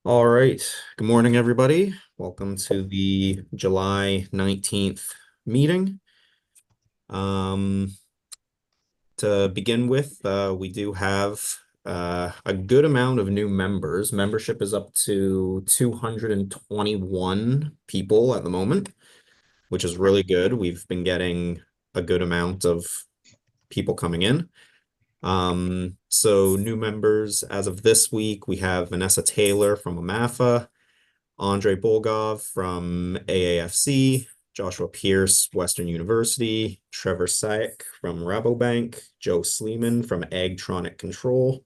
All right. Good morning, everybody. Welcome to the July 19th meeting. Um, to begin with, we do have a good amount of new members. Membership is up to 221 people at the moment, which is really good. We've been getting a good amount of people coming in. So new members as of this week, we have Vanessa Taylor from AMAFA, Andre Bolgov from AAFC, Joshua Pierce, Western University, Trevor Sayek from Rabobank, Joe Sleeman from Agtronic Control,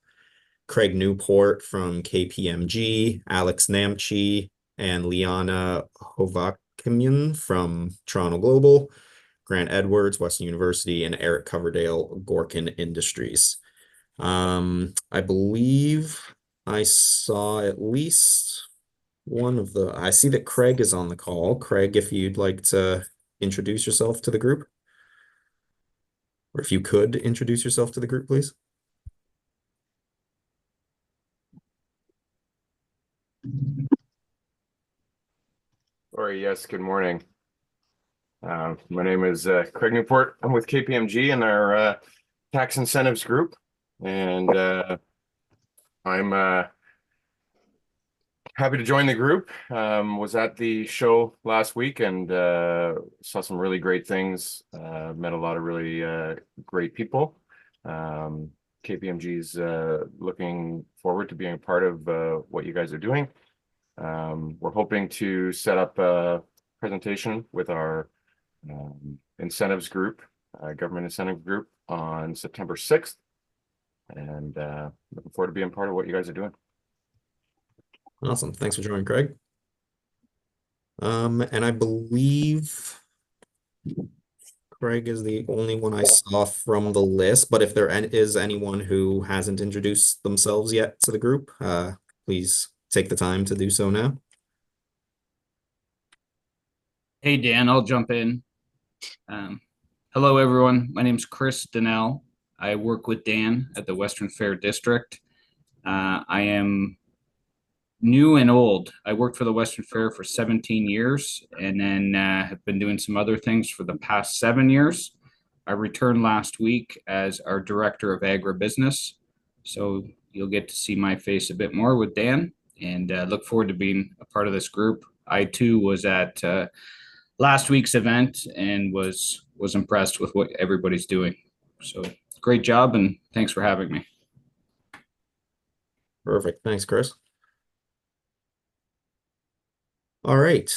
Craig Newport from KPMG, Alex Namchi, and Liana Hovakimian from Toronto Global, Grant Edwards, Western University, and Eric Coverdale, Gorkin Industries. I believe I saw at least I see that Craig is on the call. Craig, if you'd like to introduce yourself to the group, or if you could introduce yourself to the group, please. Yes, good morning. My name is Craig Newport. I'm with KPMG in our tax incentives group, and I'm happy to join the group. Was at the show last week and saw some really great things. Met a lot of really great people. KPMG is looking forward to being a part of what you guys are doing. We're hoping to set up a presentation with our incentives group, government incentive group on September 6th. And looking forward to being part of what you guys are doing. Awesome. Thanks for joining, Craig. And I believe Craig is the only one I saw from the list, but if there is anyone who hasn't introduced themselves yet to the group, please take the time to do so now. Hey, Dan, I'll jump in. Hello, everyone. My name's Chris Donnell. I work with Dan at the Western Fair District. I am new and old. I worked for the Western Fair for 17 years and then have been doing some other things for the past 7 years. I returned last week as our Director of Agribusiness. So you'll get to see my face a bit more with Dan and look forward to being a part of this group. I too was at last week's event and was impressed with what everybody's doing. So great job and thanks for having me. Perfect. Thanks, Chris. All right.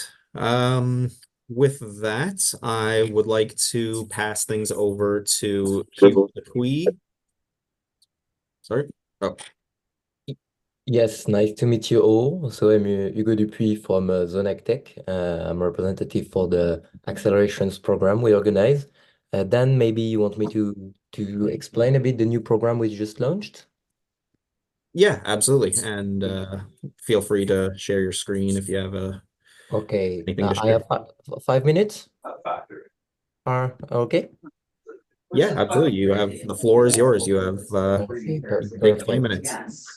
With that, I would like to pass things over to Hugo Dupuis. Sorry. Oh, Yes, nice to meet you all. So I'm Hugo Dupuis from Zone AgTech. I'm representative for the accelerations program we organize. Dan, maybe you want me to explain a bit the new program we just launched? yeah, absolutely. And feel free to share your screen if you have Okay, anything to I share. have 5 minutes. Okay. Yeah, absolutely. You have the floor is yours. You have Okay, take 20 perfect. minutes.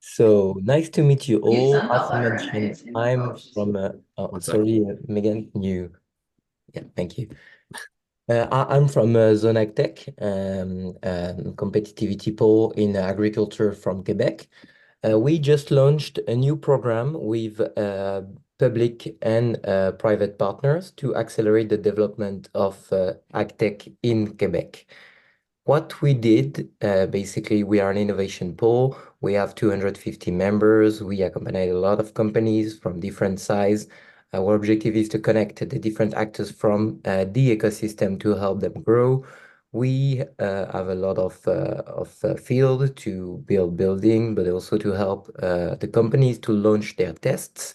So nice to meet you all. As mentioned, I'm from One second. sorry, Megan, yeah, thank you. I'm from Zone AgTech, competitivity pole in agriculture from Quebec. We just launched a new program with public and private partners to accelerate the development of AgTech in Quebec. What we did, basically, we are an innovation pole. We have 250 members. We accompany a lot of companies from different size. Our objective is to connect the different actors from the ecosystem to help them grow. We have a lot of field to build building, but also to help the companies to launch their tests.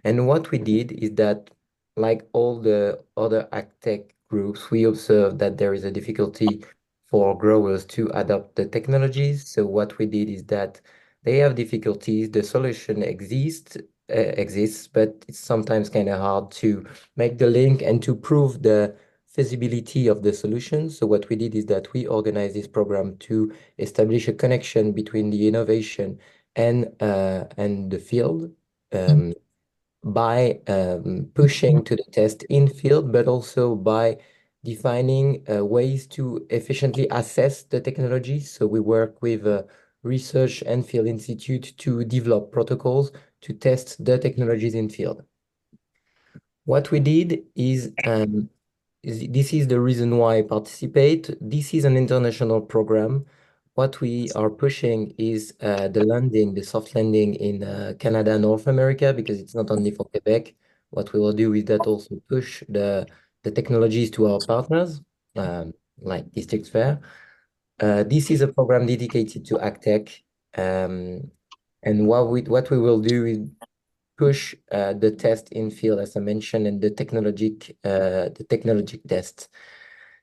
And what we did is that, like all the other AgTech groups, we observed that there is a difficulty for growers to adopt the technologies. So what we did is that they have difficulties. The solution exists, but it's sometimes kind of hard to make the link and to prove the feasibility of the solution. So what we did is that we organized this program to establish a connection between the innovation and the field by pushing to the test in field, but also by defining ways to efficiently assess the technology. So we work with research and field institute to develop protocols to test the technologies in field. What we did is this is the reason why I participate. This is an international program. What we are pushing is the soft landing in Canada, North America, because it's not only for Quebec. What we will do is that also push the technologies to our partners, like District Fair. This is a program dedicated to AgTech. And what we will do is push the test in field, as I mentioned, and the technologic tests.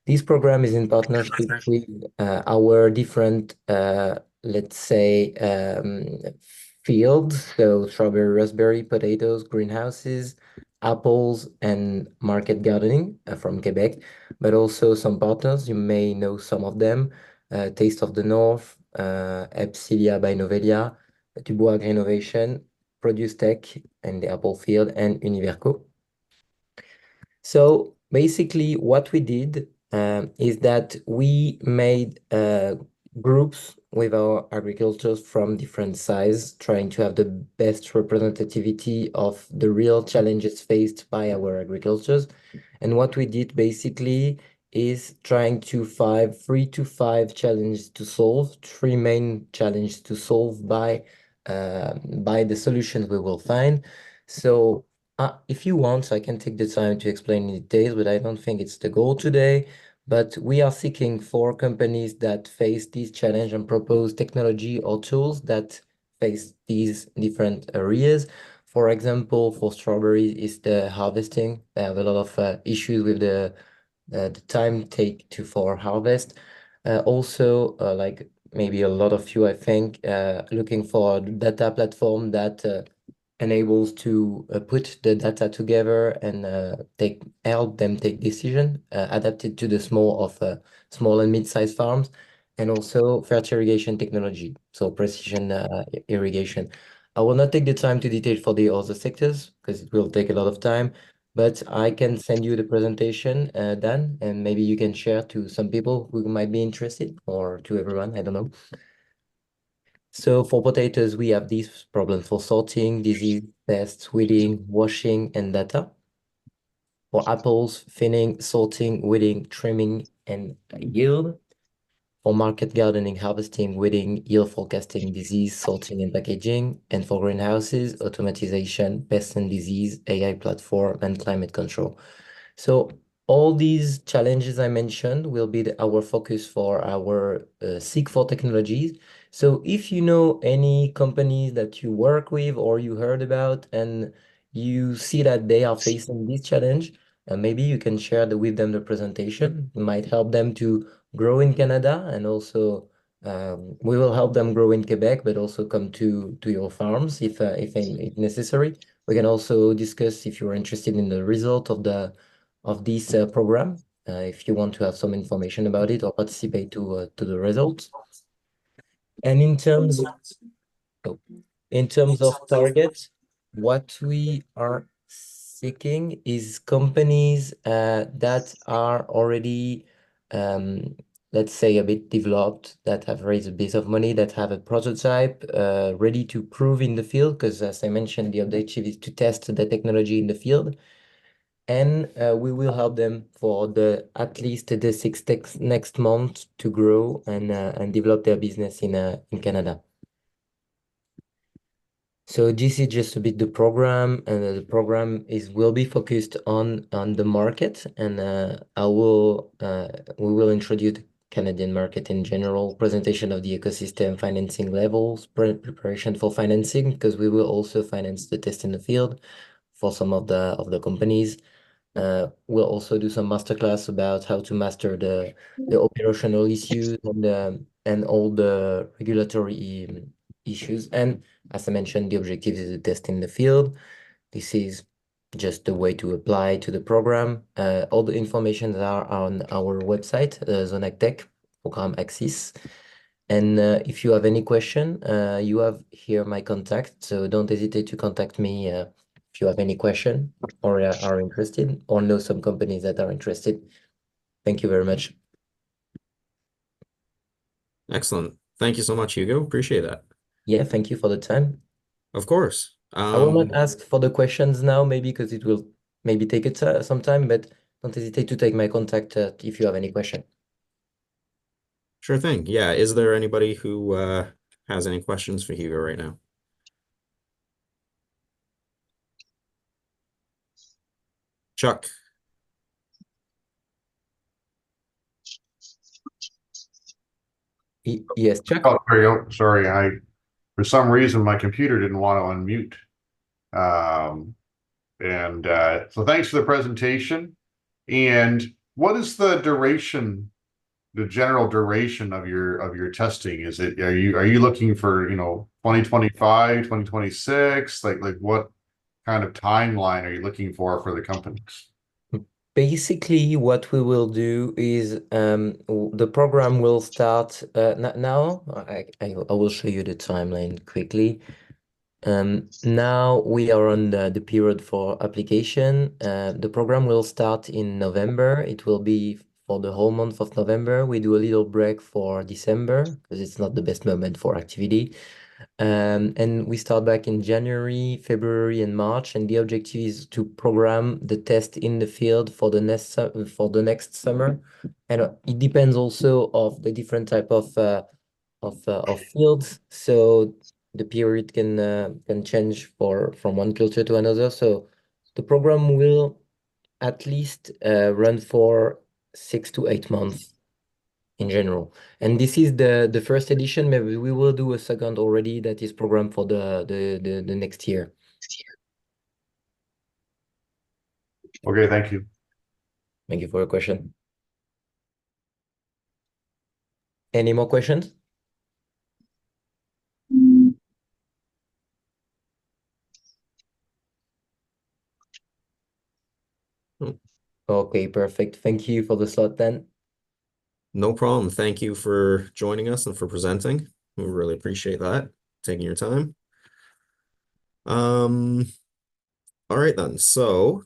This program is in partnership with our different, let's say, fields. So strawberry, raspberry, potatoes, greenhouses, apples, and market gardening from Quebec, but also some partners. You may know some of them, Taste of the North, Epsilia by Novelia, Dubois Innovation, Produce Tech, and the Apple Field, and Univerco. So basically, what we did is that we made groups with our agricultures from different size, trying to have the best representativity of the real challenges faced by our agricultures. And what we did basically is trying to find 3 to 5 challenges to solve, 3 main challenges to solve by the solutions we will find. So if you want, I can take the time to explain in details, but I don't think it's the goal today. But we are seeking for companies that face this challenge and propose technology or tools that face these different areas. For example, for strawberries is the harvesting. They have a lot of issues with the time take for harvest. Also, like maybe a lot of you, I think, looking for a data platform that enables to put the data together and help them take decision adapted to the small and mid-sized farms, and also fertile irrigation technology, so precision irrigation. I will not take the time to detail for the other sectors because it will take a lot of time, but I can send you the presentation, Dan, and maybe you can share to some people who might be interested, or to everyone, I don't know. So for potatoes, we have these problems for sorting, disease, pests, weeding, washing, and data. For apples, thinning, sorting, weeding, trimming, and yield. For market gardening, harvesting, weeding, yield forecasting, disease, sorting, and packaging. And for greenhouses, automatization, pest and disease, AI platform, and climate control. So all these challenges I mentioned will be our focus for our Seek for Technologies. So if you know any companies that you work with or you heard about and you see that they are facing this challenge, maybe you can share with them the presentation. It might help them to grow in Canada, and also we will help them grow in Quebec, but also come to your farms if necessary. We can also discuss if you're interested in the result of this program, if you want to have some information about it or participate to the results. And in terms of targets, what we are seeking is companies that are already, let's say, a bit developed, that have raised a bit of money, that have a prototype ready to prove in the field, because as I mentioned, the objective is to test the technology in the field. And we will help them for at least the next month to grow and develop their business in Canada. So this is just a bit the program, and the program will be focused on the market, and we will introduce the Canadian market in general, presentation of the ecosystem, financing levels, preparation for financing, because we will also finance the test in the field for some of the companies. We'll also do some masterclass about how to master the operational issues and all the regulatory issues. And as I mentioned, the objective is to test in the field. This is just the way to apply to the program. All the information are on our website, Zone AgTech, Program Axis. And if you have any question, you have here my contact, so don't hesitate to contact me if you have any question or are interested or know some companies that are interested. Thank you very much. Excellent. Thank you so much, Hugo. Appreciate that. Yeah, thank you for the time. Of course. I will not ask for the questions now, maybe because it will maybe take it some time, but don't hesitate to take my contact if you have any question. Sure thing. Yeah. Is there anybody who has any questions for Hugo right now? Chuck. Yes, Chuck. Oh, there you go. Sorry, for some reason my computer didn't want to unmute. So thanks for the presentation. And what is the duration, the general duration of your testing? Is it are you looking for 2025, 2026? Like what kind of timeline are you looking for the companies? Basically, what we will do is the program will start now. I will show you the timeline quickly. Now we are on the period for application. The program will start in November. It will be for the whole month of November. We do a little break for December because it's not the best moment for activity. And we start back in January, February, and March. And the objective is to program the test in the field for the next summer. And it depends also of the different type of fields. So the period can change from one culture to another. So the program will at least run for 6 to 8 months in general. And this is the first edition. Maybe we will do a second already that is programmed for the next year. Okay, thank you. Thank you for your question. Any more questions? Okay, perfect. Thank you for the slot then. No problem. Thank you for joining us and for presenting. We really appreciate that, taking your time. All right then. So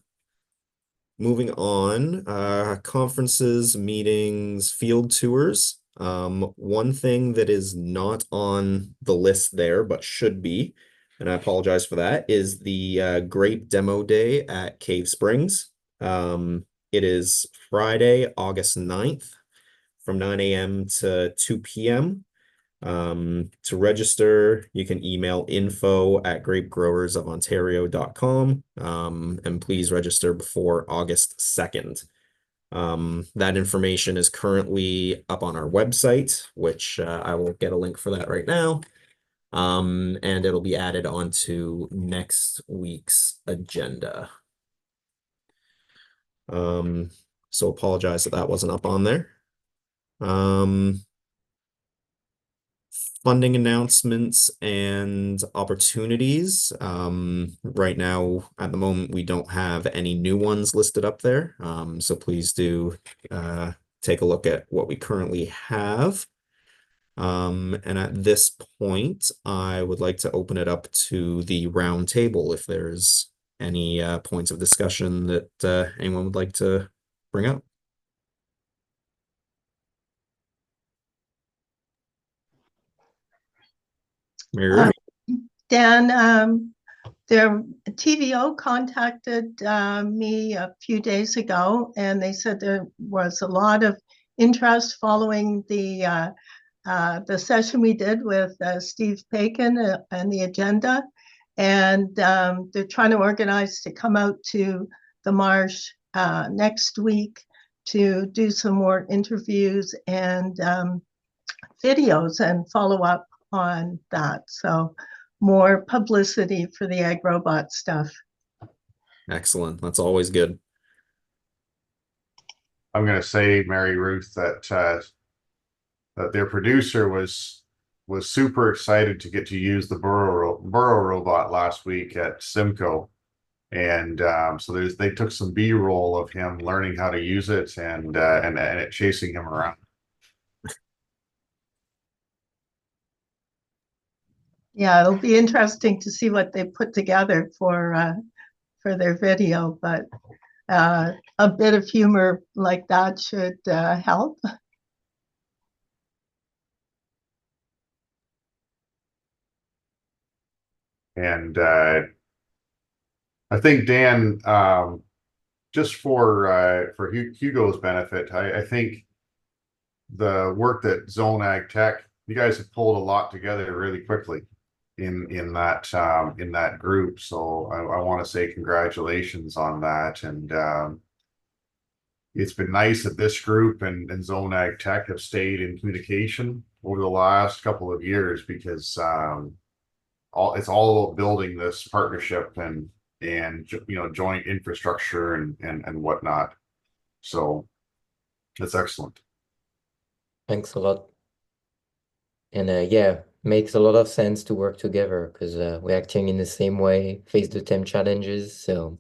moving on, conferences, meetings, field tours. One thing that is not on the list there, but should be, and I apologize for that, is the Grape Demo Day at Cave Springs. It is Friday, August 9th from 9 a.m. to 2 p.m. To register, you can email info@grapegrowersofontario.com, and please register before August 2nd. That information is currently up on our website, which I will get a link for that right now. And it'll be added onto next week's agenda. So apologize that wasn't up on there. Funding announcements and opportunities. Right now, at the moment, we don't have any new ones listed up there. So please do take a look at what we currently have. And at this point, I would like to open it up to the round table if there's any points of discussion that anyone would like to bring up. Mary Ruby. Dan, their TVO contacted me a few days ago, and they said there was a lot of interest following the session we did with Steve Paikin and the agenda, and they're trying to organize to come out to the marsh next week to do some more interviews and videos and follow up on that. So more publicity for the AgRobot stuff. Excellent. That's always good. I'm going to say, Mary Ruth, that their producer was super excited to get to use the burrow robot last week at Simcoe, and so they took some B-roll of him learning how to use it and it chasing him around. Yeah, it'll be interesting to see what they put together for their video, but a bit of humor like that should help. And I think Dan, just for Hugo's benefit, I think the work that Zone Ag Tech, you guys have pulled a lot together really quickly in that group. So I want to say congratulations on that. And it's been nice that this group and Zone Ag Tech have stayed in communication over the last couple of years, because it's all about building this partnership and joint infrastructure and whatnot. So that's excellent. Thanks a lot. And yeah, makes a lot of sense to work together because we're acting in the same way, face the same challenges. So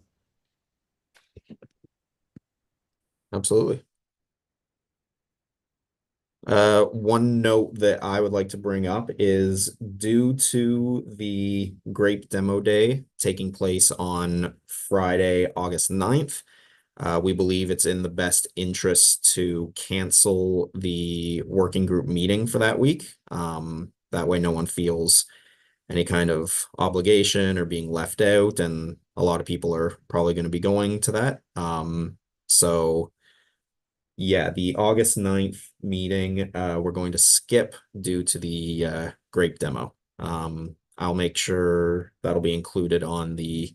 Absolutely. One note that I would like to bring up is due to the Grape Demo Day taking place on Friday, August 9th, we believe it's in the best interest to cancel the working group meeting for that week. That way no one feels any kind of obligation or being left out, and a lot of people are probably going to be going to that. So yeah, the August 9th meeting, we're going to skip due to the grape demo. I'll make sure that'll be included on the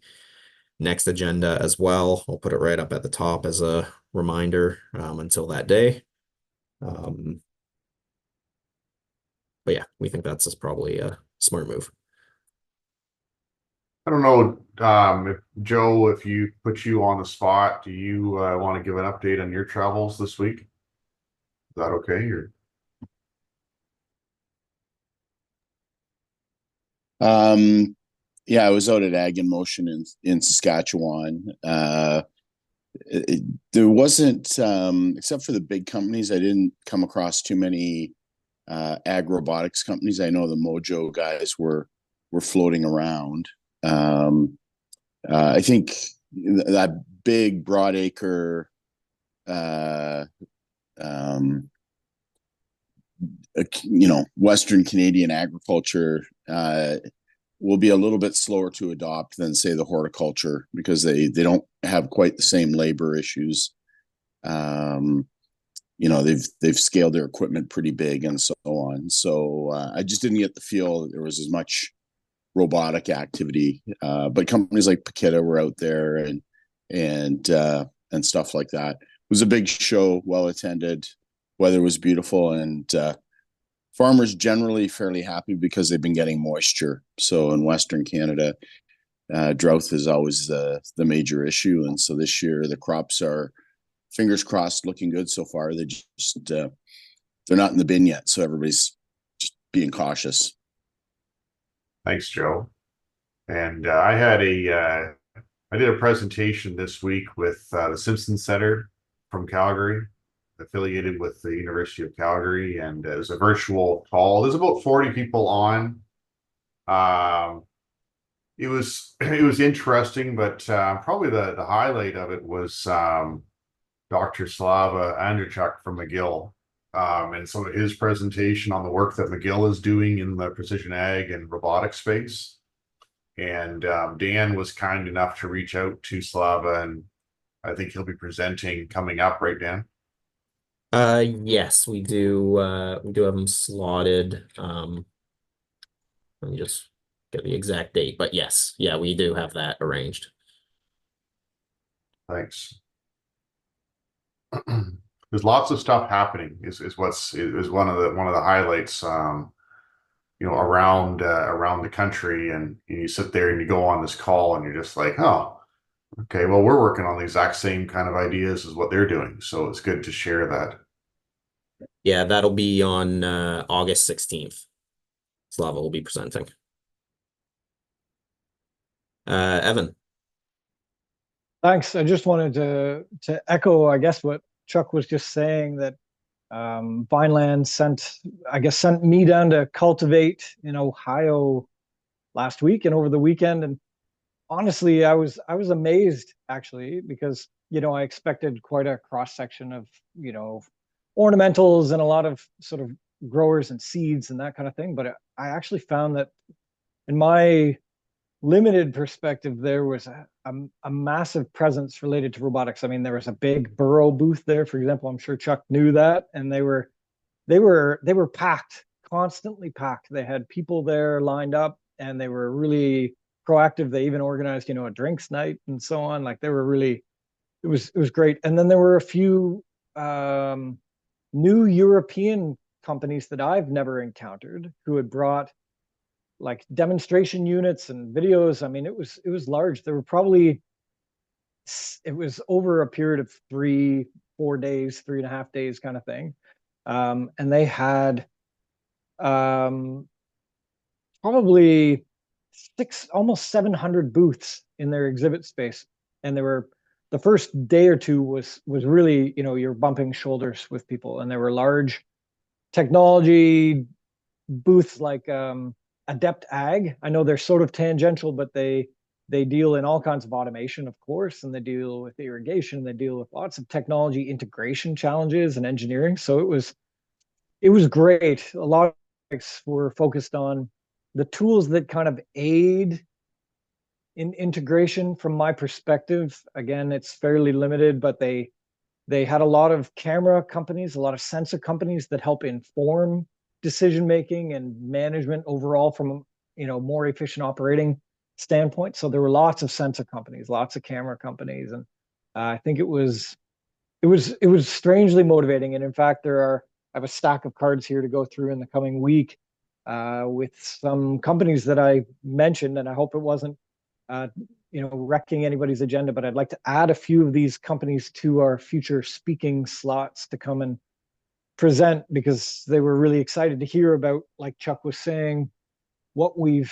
next agenda as well. I'll put it right up at the top as a reminder until that day. But yeah, we think that's probably a smart move. I don't know, if Joe, if you put you on the spot, do you want to give an update on your travels this week? Is that okay? Or Yeah, I was out at Ag in Motion in Saskatchewan. There wasn't, except for the big companies, I didn't come across too many AgRobotics companies. I know the Mojo guys were floating around. I think that big broadacre Western Canadian agriculture will be a little bit slower to adopt than, say, the horticulture, because they don't have quite the same labor issues. They've scaled their equipment pretty big and so on. So I just didn't get the feel that there was as much robotic activity. But companies like Paquita were out there and stuff like that. It was a big show, well attended. Weather was beautiful, and farmers generally fairly happy because they've been getting moisture. So in Western Canada, drought is always the major issue, and so this year the crops are, fingers crossed, looking good so far. They just they're not in the bin yet, so everybody's just being cautious. thanks, Joe. And I did a presentation this week with the Simpson Center from Calgary, affiliated with the University of Calgary, and it was a virtual call. There's about 40 people on. It was interesting, but probably the highlight of it was Dr. Slava Andrzejczyk from McGill, and some of his presentation on the work that McGill is doing in the precision ag and robotics space. And Dan was kind enough to reach out to Slava, and I think he'll be presenting coming up, right, Dan? Yes, we do have them slotted. Let me just get the exact date, but yes, yeah, we do have that arranged. Thanks. There's lots of stuff happening is one of the highlights, around the country, and you sit there and you go on this call and you're just like, oh, okay, well, we're working on the exact same kind of ideas as what they're doing, so it's good to share that. Yeah, that'll be on August 16th. Slava will be presenting. Evan. Thanks. I just wanted to echo, I guess, what Chuck was just saying, that Vineland sent me down to cultivate in Ohio last week and over the weekend. And honestly, I was amazed actually, because I expected quite a cross section of ornamentals and a lot of sort of growers and seeds and that kind of thing. But I actually found that in my limited perspective, there was a massive presence related to robotics. I mean, there was a big Burrow booth there, for example. I'm sure Chuck knew that, and they were packed, constantly packed. They had people there lined up, and they were really proactive. They even organized, a drinks night and so on. Like they were really, it was great. And then there were a few new European companies that I've never encountered who had brought like demonstration units and videos. I mean, it was large. There were probably, it was over a period of 3-4 days, 3.5 days kind of thing. And they had probably almost 700 booths in their exhibit space. And the first day or two was really, you're bumping shoulders with people, and there were large technology booths like Adept Ag. I know they're sort of tangential, but they deal in all kinds of automation, of course, and they deal with irrigation. They deal with lots of technology integration challenges and engineering. So it was great. A lot of projects were focused on the tools that kind of aid in integration. From my perspective, again, it's fairly limited, but they had a lot of camera companies, a lot of sensor companies that help inform decision making and management overall from more efficient operating standpoint. So there were lots of sensor companies, lots of camera companies, and I think it was strangely motivating. And in fact, I have a stack of cards here to go through in the coming week with some companies that I mentioned, and I hope it wasn't wrecking anybody's agenda, but I'd like to add a few of these companies to our future speaking slots to come and present, because they were really excited to hear about, like Chuck was saying, what we've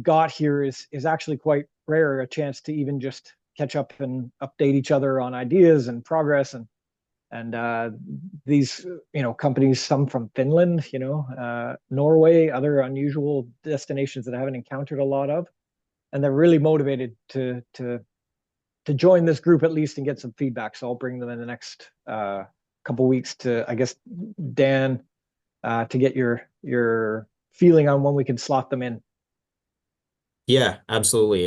got here is actually quite rare, a chance to even just catch up and update each other on ideas and progress. And these companies, some from Finland, Norway, other unusual destinations that I haven't encountered a lot of, and they're really motivated to join this group at least and get some feedback. So I'll bring them in the next couple weeks to, I guess, Dan, to get your feeling on when we can slot them in. Yeah, absolutely.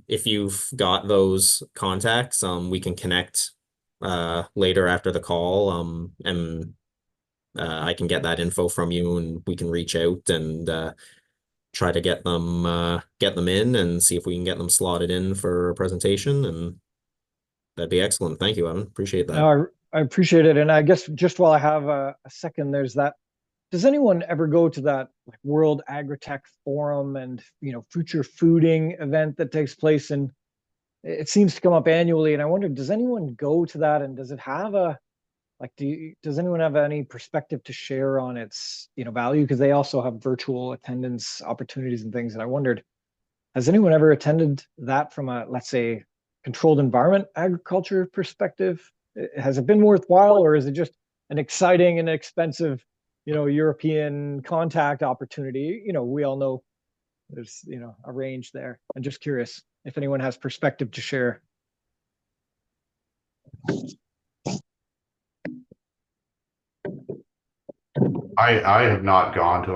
If you've got those contacts, we can connect later after the call. And I can get that info from you, and we can reach out and try to get them in and see if we can get them slotted in for a presentation, and that'd be excellent. Thank you, Evan. Appreciate that. No, I appreciate it. And I guess just while I have a second, there's that. Does anyone ever go to that like World Agritech Forum and future fooding event that takes place? And it seems to come up annually. And I wonder, does anyone go to that? And does it have does anyone have any perspective to share on its value? Because they also have virtual attendance opportunities and things. And I wondered, has anyone ever attended that from a, let's say, controlled environment agriculture perspective? Has it been worthwhile, or is it just an exciting and expensive European contact opportunity? We all know there's a range there. I'm just curious if anyone has perspective to share. I have not gone to.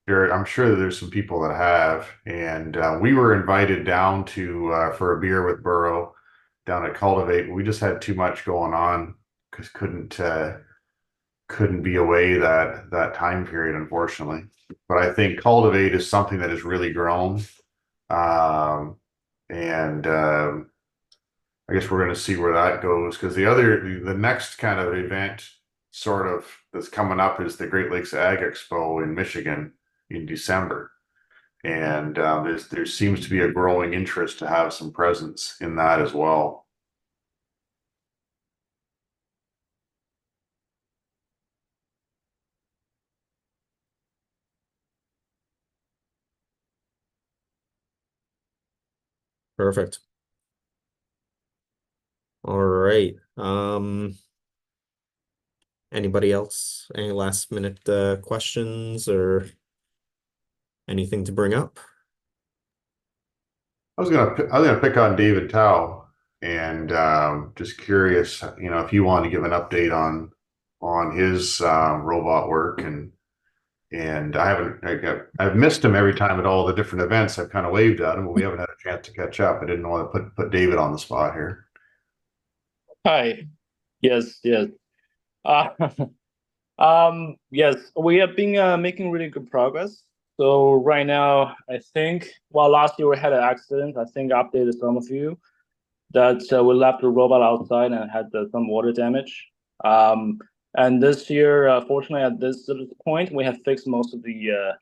I'm sure that there's some people that have, and we were invited down to for a beer with Burrow down at Cultivate. We just had too much going on because couldn't be away that time period, unfortunately. But I think Cultivate is something that has really grown, and I guess we're going to see where that goes, because the next kind of event sort of that's coming up is the Great Lakes Ag Expo in Michigan in December, and there seems to be a growing interest to have some presence in that as well. Perfect. All right. Anybody else? Any last minute questions or anything to bring up? I was gonna pick on David Tao, and just curious, if you want to give an update on his robot work, and I've missed him every time at all the different events. I've kind of waved at him, but we haven't had a chance to catch up. I didn't want to put David on the spot here. Hi. Yes, yes. Uh, yes, we have been making really good progress. So right now, I think, well, last year we had an accident. I think I updated some of you that we left the robot outside and had some water damage. And this year, fortunately, at this point, we have fixed most of the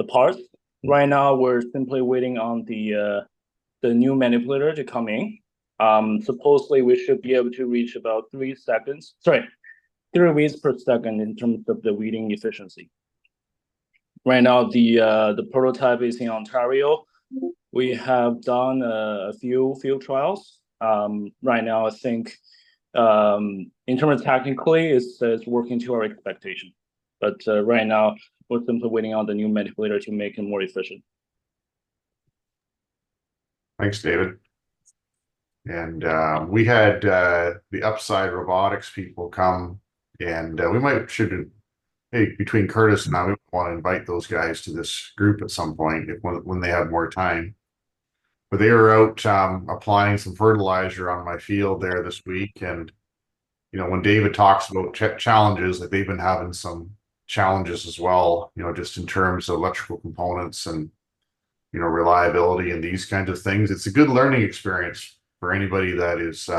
parts. Right now, we're simply waiting on the new manipulator to come in. Supposedly, we should be able to reach about 3 seconds. Sorry, 3 reads per second in terms of the reading efficiency. Right now, the prototype is in Ontario. We have done a few field trials. Right now, I think in terms of technically, it's working to our expectation. But right now, we're simply waiting on the new manipulator to make it more efficient. Thanks, David. And we had the Upside Robotics people come, and hey, between Curtis and I, we want to invite those guys to this group at some point when they have more time. But they were out applying some fertilizer on my field there this week, and when David talks about challenges, like they've been having some challenges as well, just in terms of electrical components and reliability and these kinds of things. It's a good learning experience for anybody that is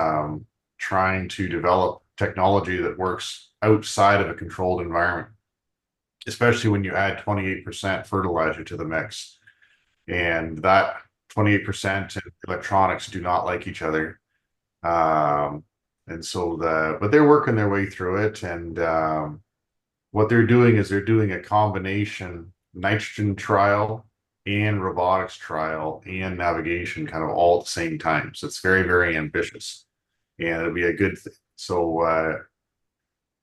trying to develop technology that works outside of a controlled environment, especially when you add 28% fertilizer to the mix. And that 28% and electronics do not like each other. And so but they're working their way through it. And what they're doing is they're doing a combination nitrogen trial and robotics trial and navigation kind of all at the same time. So it's very, very ambitious, and it'll be a good thing. So,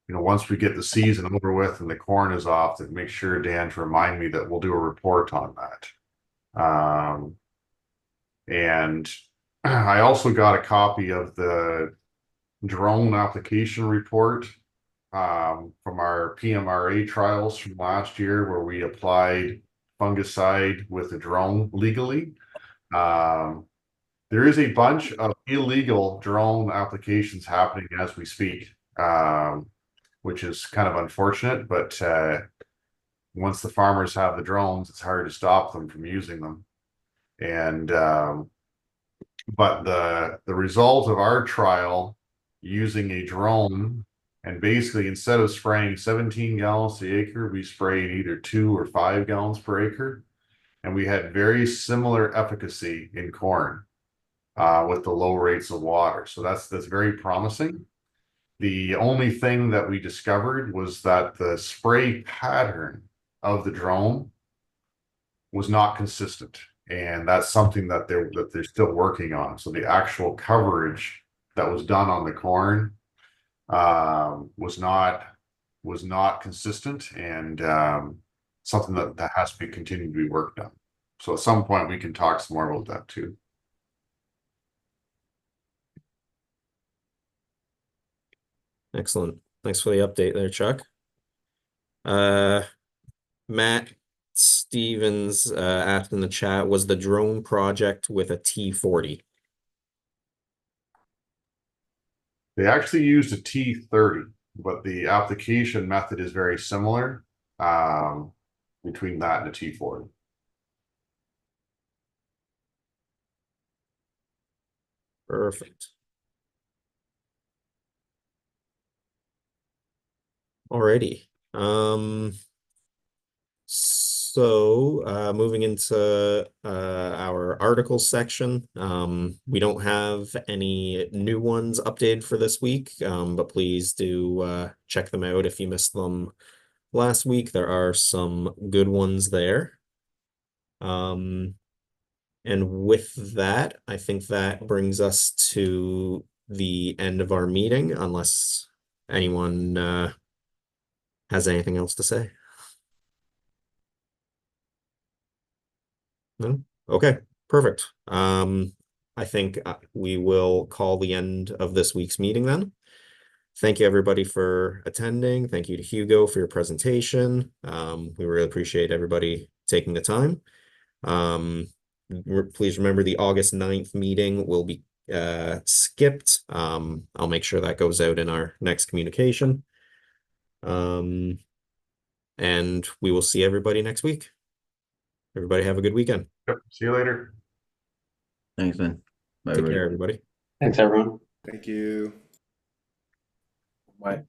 once we get the season over with and the corn is off, to make sure, Dan, to remind me that we'll do a report on that. And I also got a copy of the drone application report from our PMRA trials from last year, where we applied fungicide with a drone legally. There is a bunch of illegal drone applications happening as we speak, which is kind of unfortunate, but once the farmers have the drones, it's hard to stop them from using them. And but the result of our trial using a drone, and basically instead of spraying 17 gallons per acre, we sprayed either 2 or 5 gallons per acre, and we had very similar efficacy in corn with the low rates of water. So that's very promising. The only thing that we discovered was that the spray pattern of the drone was not consistent, and that's something that they're still working on. So the actual coverage that was done on the corn was not consistent, and something that has to be continued to be worked on. So at some point we can talk some more about that too. Excellent. Thanks for the update there, Chuck. Matt Stevens asked in the chat, was the drone project with a T40? They actually used a T30, but the application method is very similar between that and a T40. Perfect. Alrighty. So moving into our articles section, we don't have any new ones updated for this week, but please do check them out if you missed them last week. There are some good ones there. And with that, I think that brings us to the end of our meeting, unless anyone has anything else to say. No? Okay. Perfect. I think we will call the end of this week's meeting then. Thank you, everybody, for attending. Thank you to Hugo for your presentation. We really appreciate everybody taking the time. Please remember the August 9th meeting will be skipped. I'll make sure that goes out in our next communication. And we will see everybody next week. Everybody have a good weekend. Yep. See you later. Thanks, man. Bye, Take everybody. care, everybody. Thanks, everyone. Thank you. Bye.